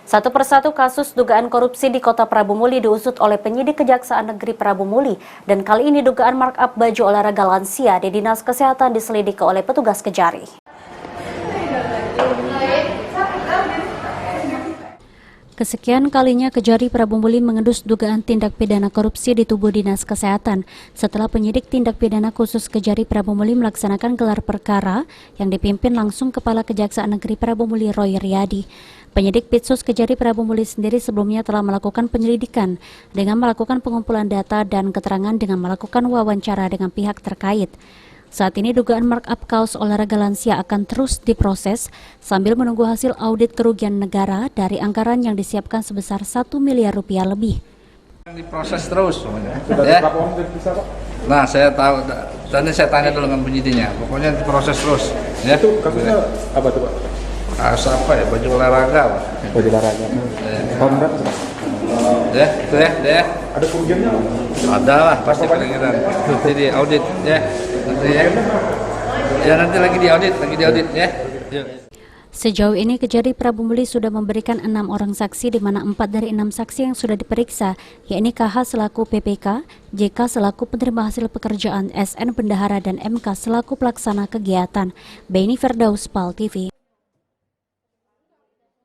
Satu persatu kasus dugaan korupsi di Kota Prabu Muli diusut oleh penyidik Kejaksaan Negeri Prabu Muli, dan kali ini dugaan markup baju olahraga lansia di Dinas Kesehatan diselidiki oleh petugas Kejari. Kesekian kalinya Kejari Prabu Muli mengendus dugaan tindak pidana korupsi di tubuh Dinas Kesehatan setelah penyidik tindak pidana khusus Kejari Prabu Muli melaksanakan gelar perkara yang dipimpin langsung Kepala Kejaksaan Negeri Prabu Muli Roy Riyadi. Penyidik Pitsus Kejari Prabu Muli sendiri sebelumnya telah melakukan penyelidikan dengan melakukan pengumpulan data dan keterangan dengan melakukan wawancara dengan pihak terkait. Saat ini dugaan markup kaos olahraga lansia akan terus diproses sambil menunggu hasil audit kerugian negara dari anggaran yang disiapkan sebesar 1 miliar rupiah lebih. Diproses terus, ya. Nah, saya tahu, tadi saya tanya dulu dengan penyidiknya. Pokoknya diproses terus. Ya. Itu kasusnya apa tuh, Pak? Kasus apa ya? Baju olahraga, Pak. Baju olahraga. Tahun berapa, Pak? Ya, itu ya. Ada kerugiannya? Ada lah, pasti pendengaran. Jadi audit, ya. Nanti ya. Ya nanti lagi diaudit ya. Sejauh ini Kejari Prabu Muli sudah memberikan 6 orang saksi, di mana 4 dari 6 saksi yang sudah diperiksa, yakni KH selaku PPK, JK selaku penerima hasil pekerjaan, SN bendahara, dan MK selaku pelaksana kegiatan. Beni Firdaus, PAL TV.